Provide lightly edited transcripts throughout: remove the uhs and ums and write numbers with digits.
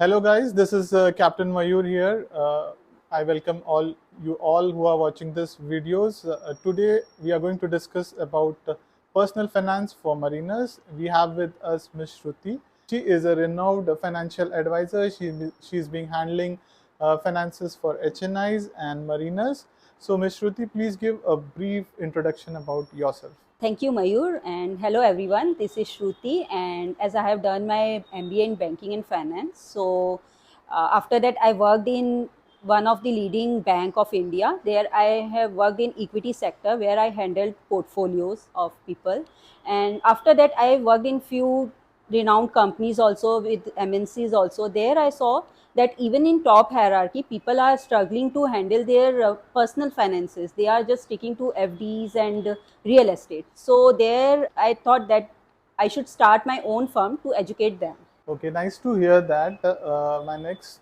Hello guys, this is Captain Mayur here. I welcome all who are watching this videos. Today we are going to discuss about personal finance for mariners. We have with us Ms. Shruti. She is a renowned financial advisor. She's been handling finances for HNIs and mariners. So Ms. Shruti, please give a brief introduction about yourself. Thank you, Mayur, and hello everyone. This is Shruti, and as I have done my MBA in banking and finance, so after that I worked in one of the leading bank of India. There I have worked in equity sector where I handled portfolios of people, and after that I worked in few renowned companies also with MNCs also. There I saw that even in top hierarchy people are struggling to handle their personal finances. They are just sticking to FDs and real estate. So there I thought that I should start my own firm to educate them. Okay, nice to hear that. My next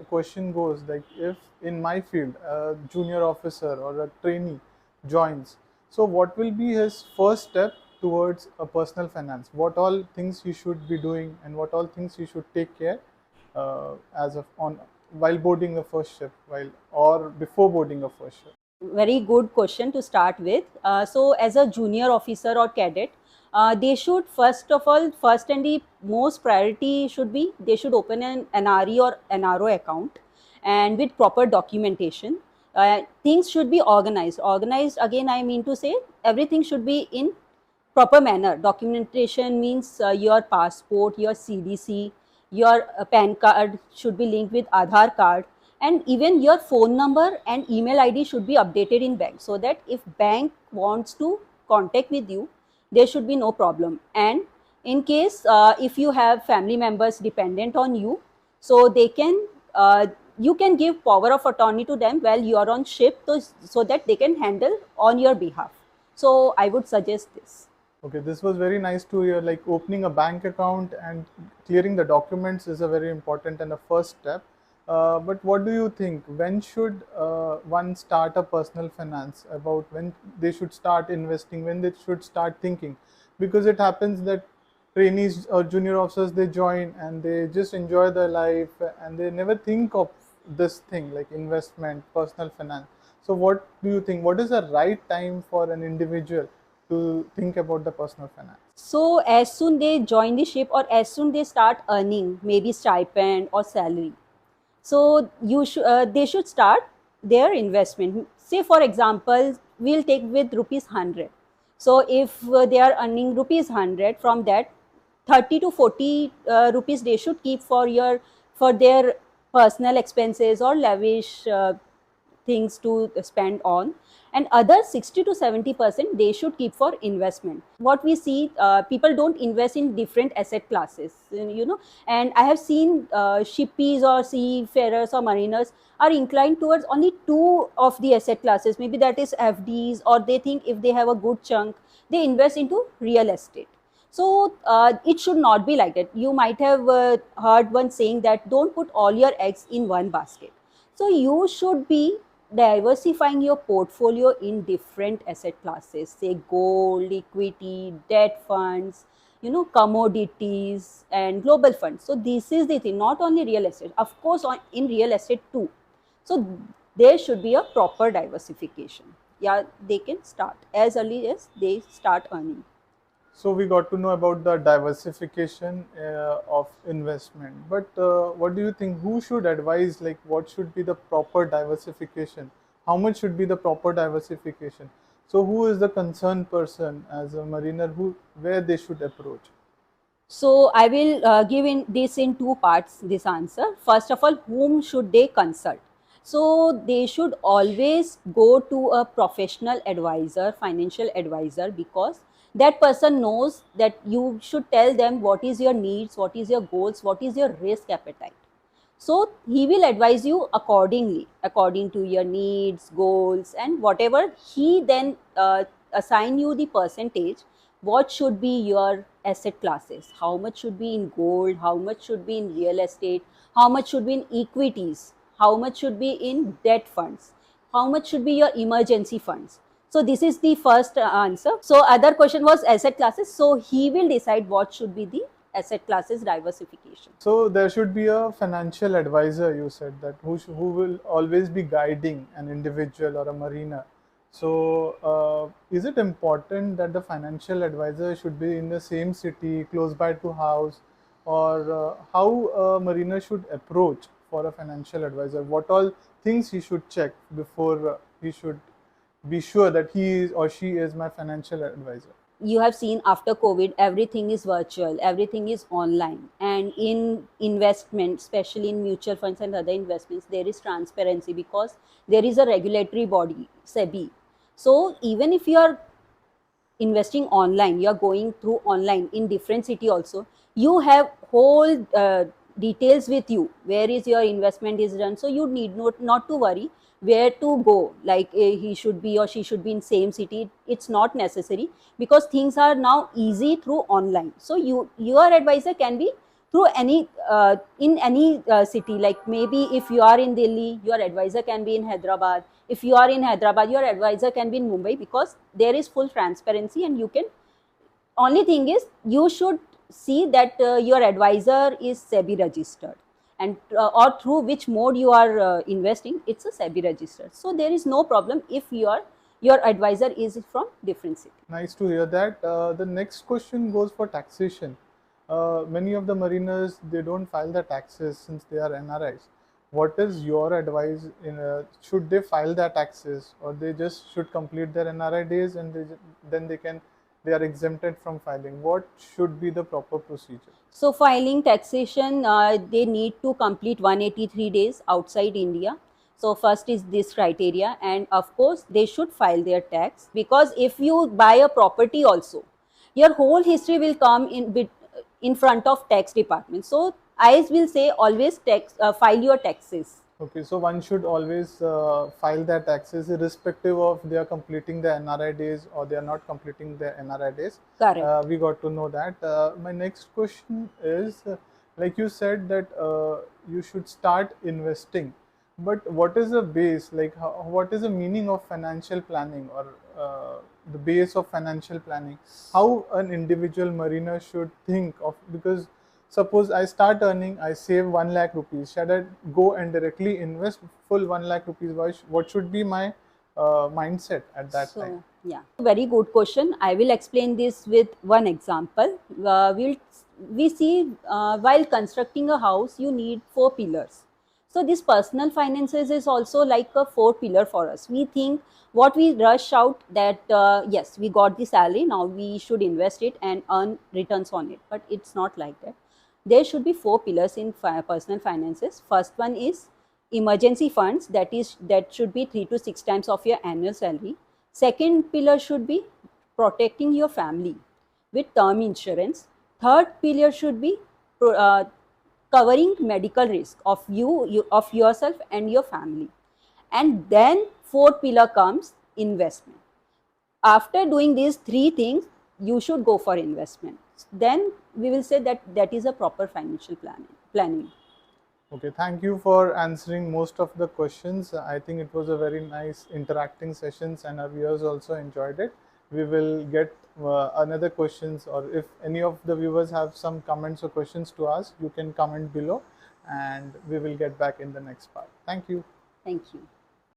question goes like, if in my field a junior officer or a trainee joins, so what will be his first step towards a personal finance? What all things he should be doing, and what all things he should take care as of on while boarding a first ship, while or before boarding a first ship? Very good question to start with. So as a junior officer or cadet, they should first of all, first and the most priority should be they should open an NRE or NRO account, and with proper documentation. Things should be organized. Organized, again, I mean to say everything should be in proper manner. Documentation means your passport, your CDC, your PAN card should be linked with Aadhaar card, and even your phone number and email ID should be updated in bank, so that if bank wants to contact with you, there should be no problem. And in case if you have family members dependent on you, so they can you can give power of attorney to them while you are on ship, so that they can handle on your behalf. So I would suggest this. Okay, this was very nice to hear. Like opening a bank account and clearing the documents is a very important and a first step. But what do you think? When should one start a personal finance? About when they should start investing? When they should start thinking? Because it happens that trainees or junior officers, they join and they just enjoy their life and they never think of this thing like investment, personal finance. So, what do you think? What is the right time for an individual to think about the personal finance? So as soon they join the ship, or as soon they start earning maybe stipend or salary, so they should start their investment. Say for example, we'll take with rupees 100. So if they are earning rupees 100, from that 30 to 40 rupees they should keep for their personal expenses or lavish things to spend on, and other 60 to 70% they should keep for investment. What we see, people don't invest in different asset classes, and I have seen shippies or seafarers or mariners are inclined towards only two of the asset classes. Maybe that is FDs, or they think if they have a good chunk, they invest into real estate. So it should not be like that. You might have heard one saying that don't put all your eggs in one basket. So you should be diversifying your portfolio in different asset classes, say gold, equity, debt funds, commodities and global funds. So this is the thing, not only real estate, of course, in real estate too. So there should be a proper diversification. Yeah, they can start as early as they start earning. So we got to know about the diversification of investment. But what do you think? Who should advise? Like, what should be the proper diversification? How much should be the proper diversification? So who is the concerned person as a mariner? Where they should approach? So I will give in this in two parts, this answer. First of all, whom should they consult? So they should always go to a professional advisor, financial advisor, because that person knows that you should tell them what is your needs, what is your goals, what is your risk appetite. So he will advise you accordingly, according to your needs, goals, and whatever. He then assign you the percentage. What should be your asset classes? How much should be in gold? How much should be in real estate? How much should be in equities? How much should be in debt funds? How much should be your emergency funds? So this is the first answer. So other question was asset classes. So he will decide what should be the asset classes diversification. So there should be a financial advisor, you said, that who will always be guiding an individual or a mariner. So is it important that the financial advisor should be in the same city, close by to house, or how a mariner should approach for a financial advisor? What all things he should check before he should be sure that he is or she is my financial advisor? You have seen after COVID, everything is virtual, everything is online. And in investment, especially in mutual funds and other investments, there is transparency because there is a regulatory body, SEBI. So even if you are investing online, you are going through online in different city also, you have whole details with you, where is your investment is done. So you need not to worry where to go, like he should be or she should be in same city. It's not necessary because things are now easy through online. So your advisor can be through any in any city. Like maybe if you are in Delhi, your advisor can be in Hyderabad. If you are in Hyderabad, your advisor can be in Mumbai, because there is full transparency. And you can, only thing is you should see that your advisor is SEBI registered, and or through which mode you are investing, it's a SEBI registered. So there is no problem if your advisor is from different city. Nice to hear that. The next question goes for taxation. Many of the mariners, they don't file the taxes since they are NRIs. What is your advice? Should they file their taxes, or they just should complete their NRI days and then they are exempted from filing? What should be the proper procedure? So filing taxation, they need to complete 183 days outside India. So first is this criteria, and of course they should file their tax, because if you buy a property also, your whole history will come in front of tax department. So I will say always file your taxes. Okay, so one should always file their taxes irrespective of they are completing the NRI days or they are not completing the NRI days. Correct. We got to know that. My next question is, like you said that you should start investing, but what is the base? Like, what is the meaning of financial planning, or the base of financial planning? How an individual mariner should think of? Because suppose I start earning, I save 1 lakh rupees. Should I go and directly invest full 1 lakh rupees? What should be my mindset at that time? Yeah, very good question. I will explain this with one example. We see while constructing a house, you need 4 pillars. So this personal finances is also like a 4 pillar for us. We think what we rush out that yes, we got the salary, now we should invest it and earn returns on it. But it's not like that. There should be 4 pillars in personal finances. First one is emergency funds, that should be 3 to 6 times of your annual salary. Second pillar should be protecting your family with term insurance. Third pillar should be covering medical risk of of yourself and your family. And then fourth pillar comes investment. After doing these 3 things, you should go for investment. Then we will say that that is a proper financial planning. Okay, thank you for answering most of the questions. I think it was a very nice interacting sessions, and our viewers also enjoyed it. We will get another questions, or if any of the viewers have some comments or questions to ask, you can comment below and we will get back in the next part. Thank you. Thank you.